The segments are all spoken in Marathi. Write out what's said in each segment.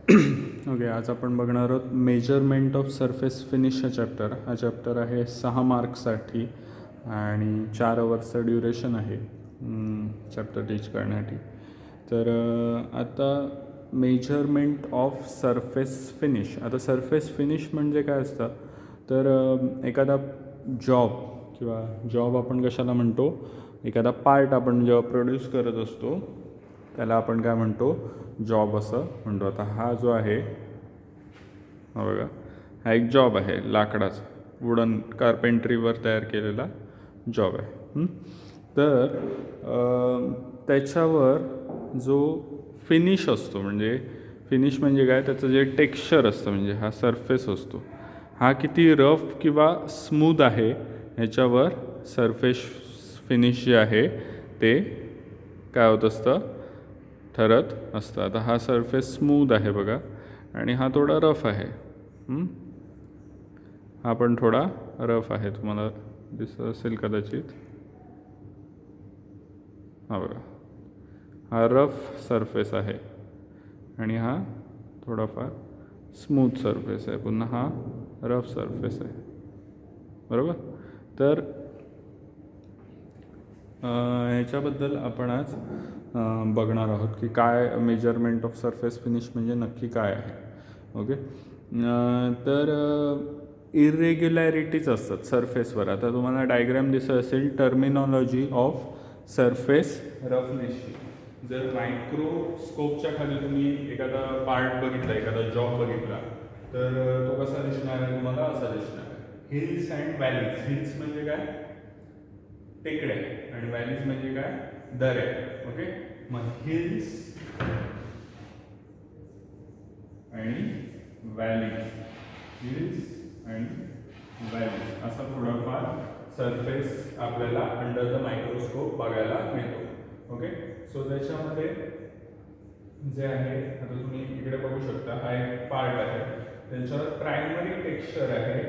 ओके, आज आपण बघणार आहोत मेजरमेंट ऑफ सरफेस फिनिश हा चॅप्टर आहे 6 मार्क्ससाठी आणि 4 आवर्सचं ड्युरेशन आहे चॅप्टर टीच करण्यासाठी. तर आता मेजरमेंट ऑफ सरफेस फिनिश. आता सरफेस फिनिश म्हणजे काय असतं, तर एखादा जॉब किंवा जॉब आपण कशाला म्हणतो, एखादा पार्ट आपण जेव्हा प्रोड्यूस करत असतो त्याला आपण काय म्हणतो, जॉब असं म्हणतो. आता हा जो आहे, हा बघा, हा एक जॉब आहे लाकडाचा, वुडन कार्पेंट्रीवर तयार केलेला जॉब आहे. तर त्याच्यावर जो फिनिश असतो, म्हणजे फिनिश म्हणजे काय, त्याचं जे टेक्स्चर असतं, म्हणजे हा सरफेस असतो, हा किती रफ किंवा स्मूथ आहे ह्याच्यावर सरफेस फिनिश जे आहे ते काय होत असतं, ठरत असतं. आता हा सरफेस स्मूथ आहे बघा, आणि हा थोडा रफ आहे. हा पण थोडा रफ आहे, तुम्हाला दिसत असेल कदाचित. हा बघा, हा रफ सरफेस आहे आणि हा थोडाफार स्मूथ सरफेस आहे. पुन्हा हा रफ सरफेस आहे, बरोबर. तर ह्याच्याबद्दल आपण आज बघणार आहोत की काय मेजरमेंट ऑफ सरफेस फिनिश म्हणजे नक्की काय आहे. ओके, तर इरेग्युलॅरिटीज असतात सरफेसवर. आता तुम्हाला डायग्रॅम दिसत असेल, टर्मिनॉलॉजी ऑफ सरफेस रफनेसची. जर मायक्रोस्कोपच्या खाली तुम्ही एखादा पार्ट बघितला, एखादा जॉब बघितला, तर तो कसा दिसणार आहे तुम्हाला, असा दिसणार आहे. Hills and valleys. हिल्स म्हणजे काय, टेकड्या, आणि व्हॅलीज म्हणजे काय, दऱ्या. ओके, मग हिल्स आणि व्हॅलीज, हिल्स आणि व्हॅलीज असा थोडाफार सरफेस आपल्याला अंडर द मायक्रोस्कोप बघायला मिळतो. ओके, सो त्याच्यामध्ये जे आहे, आता तुम्ही इकडे बघू शकता, हा एक पार्ट आहे, त्यांच्यावर प्रायमरी टेक्स्चर आहे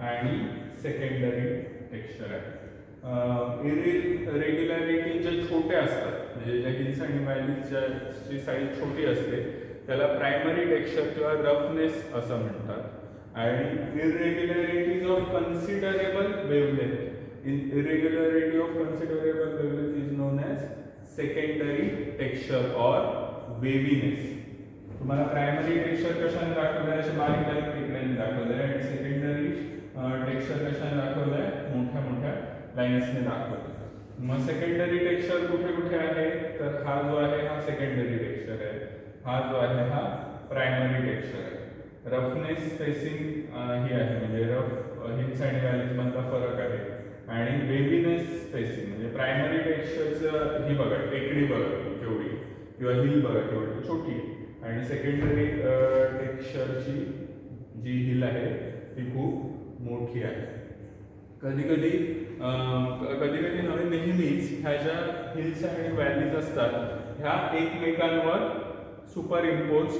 आणि सेकंडरी टेक्स्चर आहे. इरेग्युलॅरिटी जे छोटे असतात, म्हणजे ज्या हिल्स आणि व्हॅलीजची साईज छोटी असते त्याला प्रायमरी टेक्स्चर किंवा रफनेस असं म्हणतात. आणि irregularities of considerable wavelength, irregularity of considerable wavelength is known as secondary texture or waviness. तुम्हाला प्रायमरी टेक्स्चर कशाने दाखवलं आहे, अशा बारीक बारीक टेकड्यांनी दाखवलं आहे, आणि सेकंडरी टेक्स्चर कशाने दाखवलं आहे, मोठ्या मोठ्या लाईन्सने दाखवलं. मग सेकंडरी टेक्स्चर कुठे कुठे आहे, तर हा जो आहे हा सेकंडरी टेक्स्चर आहे, हा जो आहे हा प्रायमरी टेक्स्चर आहे. रफनेस स्पेसिंग ही आहे, म्हणजे रफ हिल्स आणि व्हॅलीज मधला फरक आहे. आणि वेवीनेस स्पेसिंग म्हणजे प्रायमरी टेक्स्चरचं ही बघा, टेकडी बघा केवढी, किंवा हिल बघा केवढी छोटी आहे, आणि सेकंडरी टेक्स्चरची जी हिल आहे ती खूप मोठी आहे. कधी कधी नव्हे, नेहमीच ह्या ज्या हिल्स आणि व्हॅलीज असतात ह्या एकमेकांवर सुपर इम्पोज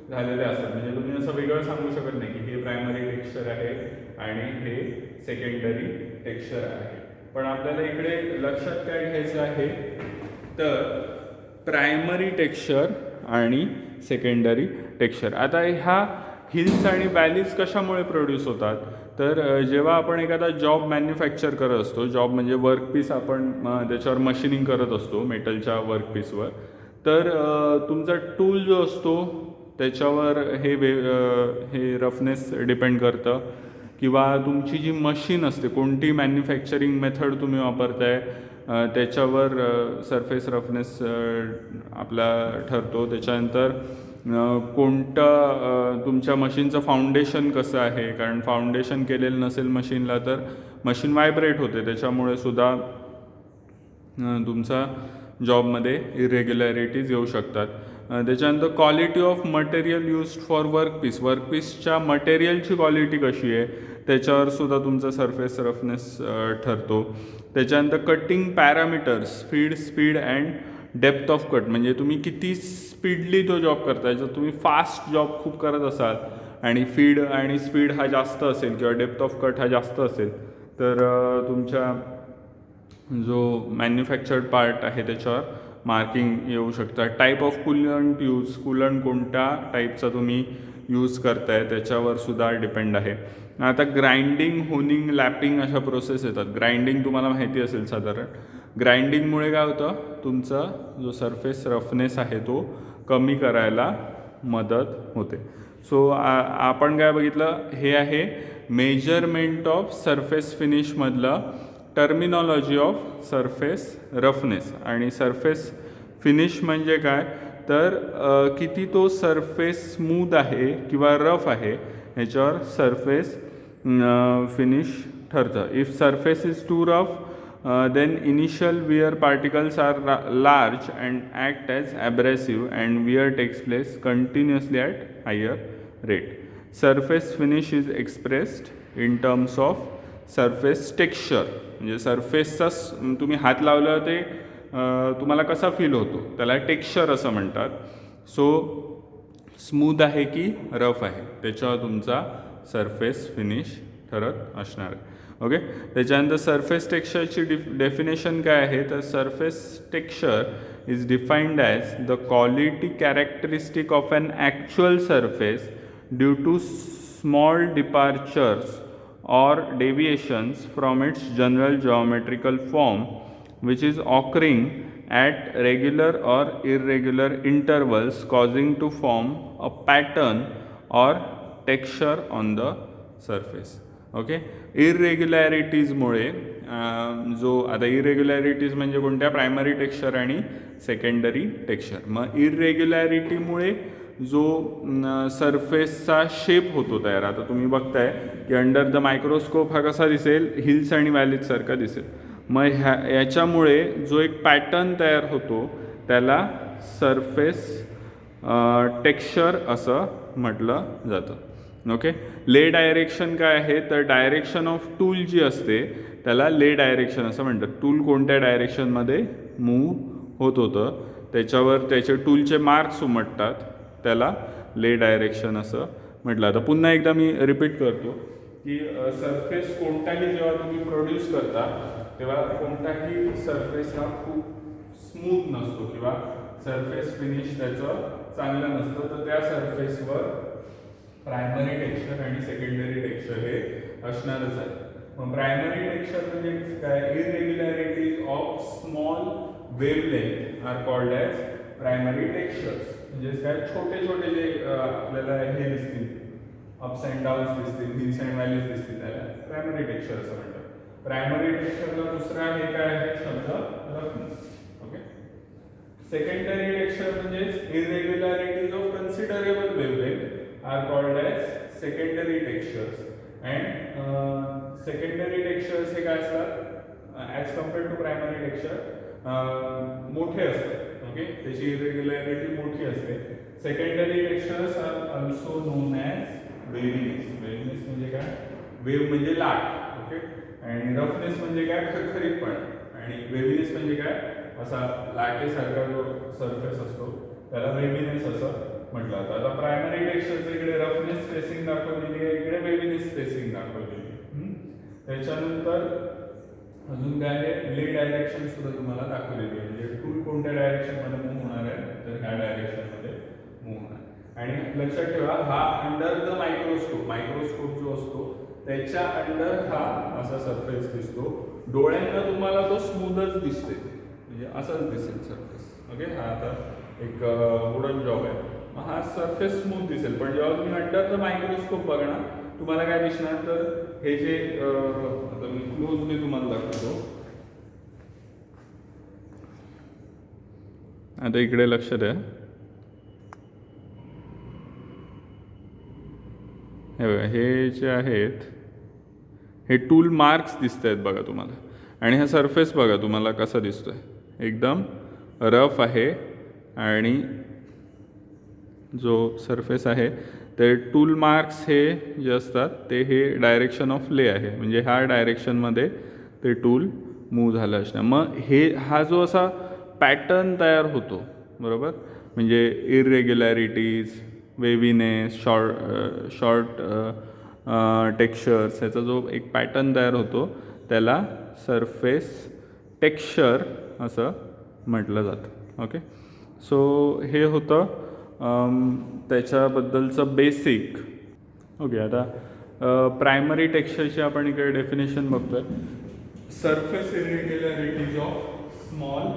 झालेल्या असतात. म्हणजे तुम्ही असं वेगळं सांगू शकत नाही की हे प्रायमरी टेक्स्चर आहे आणि हे सेकंडरी टेक्स्चर आहे. पण आपल्याला इकडे लक्षात काय घ्यायचं आहे, तर प्रायमरी टेक्स्चर आणि सेकंडरी टेक्स्चर. आता ह्या हिल्स आणि व्हॅलीज कशामुळे प्रोड्यूस होतात, तर जेव्हा आपण एखादा जॉब मॅन्युफॅक्चर करत असतो, जॉब म्हणजे वर्कपीस आपण त्याच्यावर मशिनिंग करत असतो मेटलच्या वर्कपीसवर, तर तुमचा टूल जो असतो त्याच्यावर हे रफनेस डिपेंड करतं. किंवा तुमची जी मशीन असते, कोणती मॅन्युफॅक्चरिंग मेथड तुम्ही वापरताय त्याच्यावर सरफेस रफनेस आपला ठरतो. त्याच्यानंतर कोणतं तुमच्या मशीनचं फाउंडेशन कसं आहे, कारण फाउंडेशन केलेलं नसेल मशीनला तर मशीन व्हायब्रेट होते, त्याच्यामुळे सुद्धा तुमचा जॉबमध्ये इरेग्युलॅरिटीज येऊ शकतात. त्याच्यानंतर quality of material used for workpiece, वर्कपीसच्या मटेरियलची क्वालिटी कशी आहे त्याच्यावर सुद्धा तुमचा सरफेस रफनेस ठरतो. त्याच्यानंतर cutting parameters, speed and depth of cut, म्हणजे तुम्ही किती स्पीडली तो जॉब करताय. जर तुम्ही फास्ट जॉब खूप करत असाल आणि फीड आणि स्पीड हा जास्त असेल किंवा डेप्थ ऑफ कट हा जास्त असेल, तर तुमच्या जो मॅन्युफॅक्चर्ड पार्ट आहे त्याच्यावर मार्किंग येऊ शकतात. Type of coolant use, coolant कोणत्या टाईपचा तुम्ही यूज करताय त्याच्यावर सुद्धा डिपेंड आहे. आता ग्राइंडिंग, होनिंग, लॅपिंग अशा प्रोसेस येतात. ग्राइंडिंग तुम्हाला माहिती असेल साधारण. ग्राइंडिंगमुळे काय होतं, तुमचा जो सरफेस रफनेस आहे तो कमी करायला मदत होते. सो आपण काय बघितलं, हे आहे मेजरमेंट ऑफ सरफेस फिनिशमधलं टर्मिनॉलॉजी ऑफ सरफेस रफनेस. आणि सरफेस फिनिश म्हणजे काय, तर किती तो सरफेस स्मूथ आहे किंवा रफ आहे ह्याच्यावर सरफेस फिनिश ठरतं. If surface is too rough then initial wear particles are large and act as abrasive, and wear takes place continuously at higher rate. Surface finish is expressed in terms of surface texture. म्हणजे सरफेसचा तुम्ही हात लावल्यावर ते तुम्हाला कसा फील होतो त्याला टेक्स्चर असं म्हणतात. सो स्मूथ आहे की रफ आहे त्याच्यावर तुमचा सरफेस फिनिश ठरत असणार आहे. ओके, त्याच्यानंतर सरफेस टेक्स्चरची डेफिनेशन काय आहे, तर surface texture is defined as the quality characteristic of an actual surface due to small departures or deviations from its general geometrical form which is occurring at regular or irregular intervals causing to form a pattern or texture on the surface. Okay, इरेग्युलॅरिटीजमुळे जो आता इरेग्युलॅरिटीज म्हणजे कोणत्या, प्रायमरी टेक्स्चर आणि सेकंडरी टेक्स्चर. मग इरेग्युलॅरिटीमुळे जो सरफेसचा शेप होतो तयार, आता तुम्ही बघताय की अंडर द मायक्रोस्कोप हा कसा दिसेल, हिल्स आणि व्हॅलीजसारखा दिसेल. मग याच्यामुळे जो एक पॅटर्न तयार होतो त्याला सरफेस टेक्स्चर असं म्हटलं जातं. ओके, ले डायरेक्शन काय आहे, तर डायरेक्शन ऑफ टूल जी असते त्याला ले डायरेक्शन असं म्हणतात. टूल कोणत्या डायरेक्शनमध्ये मूव्ह होत होतं त्याच्यावर त्याचे टूलचे मार्क्स उमटतात, त्याला ले डायरेक्शन असं म्हटलं. आता पुन्हा एकदा मी रिपीट करतो की सरफेस कोणताही जेव्हा तुम्ही प्रोड्यूस करता तेव्हा कोणताही सरफेस हा खूप स्मूथ नसतो किंवा सरफेस फिनिश त्याचं चांगलं नसतं, तर त्या सरफेसवर प्रायमरी टेक्स्चर आणि सेकंडरी टेक्स्चर हे असणारच आहे. मग प्रायमरी टेक्स्चर म्हणजे काय, irregularities of small wavelength are called as primary textures. म्हणजे काय, छोटे छोटे जे आपल्याला हे दिसतील, अप्स अँड डाऊन्स दिसतील, हिल्स अँड व्हॅलीज दिसतील, त्याला प्रायमरी टेक्स्चर असं म्हणतात. प्रायमरी टेक्स्चरला दुसरा हे काय आहे शब्द, रफनेस. ओके, सेकंडरी टेक्स्चर म्हणजे irregularities of considerable wavelength are called as secondary textures. And secondary textures हे काय असतात, as compared to primary texture मोठे असतात. ओके, त्याची इरेग्युलॅरिटी मोठी असते. Secondary textures are also known as waviness. Waviness म्हणजे काय, वेव्ह म्हणजे लाट. ओके, आणि रफनेस म्हणजे काय, खरखरीतपणा. आणि वेव्हिनेस म्हणजे काय, असा लाटेसारखा जो सरफेस असतो त्याला वेव्हिनेस असं म्हटलं जातं. आता प्रायमरी टेक्स्चरचं इकडे रफनेस स्पेसिंग दाखवलेली आहे, इकडे वेव्हिनेस स्पेसिंग दाखवलेली आहे. त्याच्यानंतर अजून काय आहे, ले डायरेक्शन सुद्धा तुम्हाला दाखवलेली आहे. म्हणजे टूल कोणत्या डायरेक्शनमध्ये मूव्ह होणार आहे, तर ह्या डायरेक्शनमध्ये मूव्ह होणार. आणि लक्षात ठेवा, हा अंडर द मायक्रोस्कोप, मायक्रोस्कोप जो असतो त्याच्या अंडर हा असा सरफेस दिसतो. डोळ्यांना तुम्हाला तो स्मूथच दिसते, म्हणजे असंच दिसेल सरफेस. ओके, हा आता एक वुडन जॉब आहे, हा सरफेस स्मूथ दिसेल. पण जेव्हा तुम्ही अंडर द मायक्रोस्कोप बघणार तुम्हाला काय दिसणार, तर हे जे आता मी क्लोजली तुम्हाला दाखवतो. आता इकडे लक्ष द्या, हे बघा, हे जे आहेत हे टूल मार्क्स दिसत आहेत बघा तुम्हाला. आणि हा सरफेस बघा तुम्हाला कसा दिसतोय, एकदम रफ आहे. आणि जो सरफेस आहे ते टूल मार्क्स हे जे असतात ते हे डायरेक्शन ऑफ ले आहे, म्हणजे ह्या डायरेक्शनमध्ये ते टूल मूव्ह झालं असणार. मग हा जो असा पॅटर्न तयार होतो, बरोबर, म्हणजे इरेग्युलॅरिटीज, वेव्हिनेस, शॉर्ट टेक्स्चर्स, ह्याचा जो एक पॅटर्न तयार होतो त्याला सरफेस टेक्स्चर असं म्हटलं जातं. ओके. सो हे होतं त्याच्याबद्दलचं बेसिक. ओके. आता प्रायमरी टेक्स्चरची आपण इकडे डेफिनेशन बघतोय. Surface irregularities of small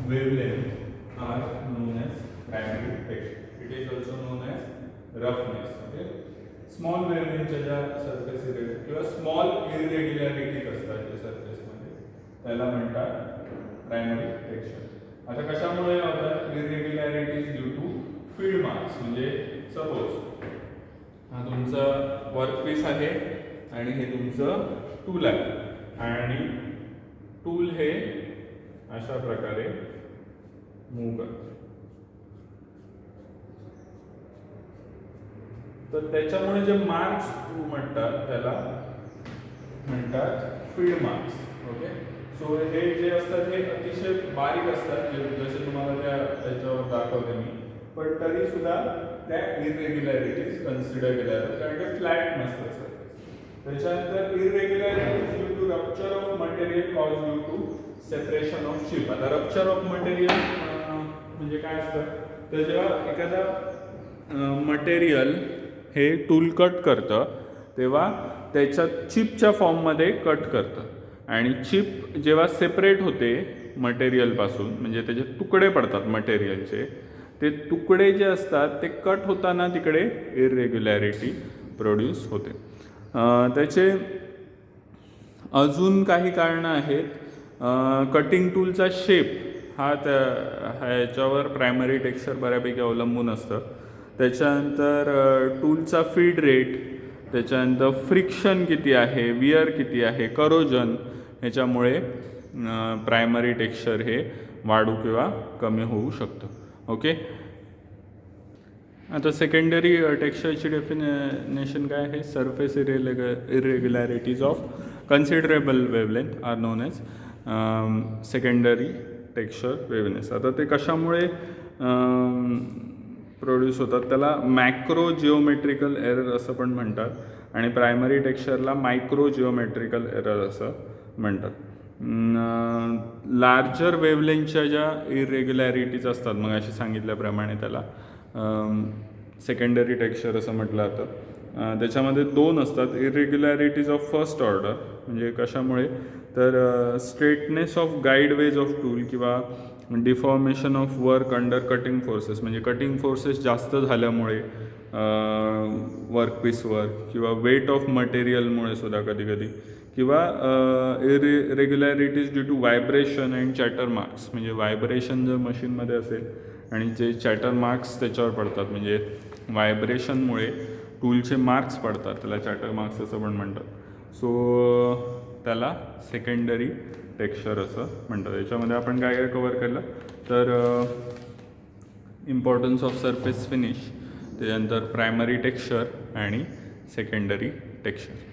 wavelength are known as primary texture. It is also known as roughness. Okay. Small वेवलेंथच्या ज्या सरफेस किंवा स्मॉल इरेग्युलॅरिटीज असतात ज्या सरफेसमध्ये त्याला म्हणतात प्रायमरी टेक्स्चर. आता कशामुळे होतात इरेग्युलॅरिटीज ड्यू टू फील्ड मार्क्स. म्हणजे सपोज हा तुमचा वर्कपीस आहे आणि हे तुमचं टूल आहे आणि टूल हे अशा प्रकारे मूव्ह करतं. तर त्याच्यामुळे जे मार्क्स म्हणतात त्याला म्हणतात फील्ड मार्क्स. ओके. सो हे जे असतात हे अतिशय बारीक असतात, जसे तुम्हाला त्याच्यावर दाखवते मी, पण तरी सुद्धा त्या इरेग्युलॅरिटीज कन्सिडर केल्या जातात कारण ते फ्लॅट नसतात सर. त्याच्यानंतर irregularities due to rupture of material cause due to separation of chip. आता रप्चर ऑफ मटेरियल म्हणजे काय असतं, तर जेव्हा एखादा मटेरियल हे टूल कट करतं तेव्हा त्याच्या चिपच्या फॉर्ममध्ये कट करतं आणि चिप जेव्हा सेपरेट होते मटेरियलपासून, म्हणजे त्याचे तुकडे पडतात मटेरियलचे, ते तुकडे जे असतात ते कट होताना तिकडे इरेग्युलॅरिटी प्रोड्यूस होते. त्याचे अजून काही कारणं आहेत. कटिंग टूलचा शेप हा ह्याच्यावर प्रायमरी टेक्स्चर बऱ्यापैकी अवलंबून असतं. त्याच्यानंतर टूलचा फीड रेट, त्याच्यानंतर फ्रिक्शन किती आहे, वियर किती आहे, करोजन, ह्याच्यामुळे प्रायमरी टेक्स्चर हे वाढू किंवा कमी होऊ शकतं. ओके. आता सेकंडरी टेक्स्चरची डेफिनेशन काय आहे. Surface irregularities of considerable wavelength are known as secondary texture waviness. आता ते कशामुळे प्रोड्यूस होतात त्याला मॅक्रो जिओमेट्रिकल एरर असं पण म्हणतात आणि प्रायमरी टेक्स्चरला मायक्रो जिओमेट्रिकल एरर असं म्हणतात. लार्जर वेवलेंथच्या ज्या इरेग्युलॅरिटीज असतात मग अशी सांगितल्याप्रमाणे त्याला सेकंडरी टेक्स्चर असं म्हटलं जातं. त्याच्यामध्ये दोन असतात. इरेग्युलॅरिटीज ऑफ फर्स्ट ऑर्डर म्हणजे कशामुळे, तर स्ट्रेटनेस ऑफ गाईडवेज ऑफ टूल किंवा deformation of work under cutting forces, म्हणजे कटिंग फोर्सेस जास्त झाल्यामुळे वर्कपीसवर किंवा वेट ऑफ मटेरियलमुळे सुद्धा कधी कधी, किंवा irregularities due to vibration and chatter marks, म्हणजे व्हायब्रेशन जर मशीनमध्ये असेल आणि जे चॅटर मार्क्स त्याच्यावर पडतात, म्हणजे व्हायब्रेशनमुळे टूलचे मार्क्स पडतात, त्याला चॅटर मार्क्स असं पण म्हणतात. सो त्याला सेकंडरी टेक्स्चर असं म्हणतात. याच्यामध्ये आपण काय काय कवर केलं, तर इम्पॉर्टन्स ऑफ सरफेस फिनिश, त्याच्यानंतर प्रायमरी टेक्स्चर आणि सेकंडरी टेक्स्चर.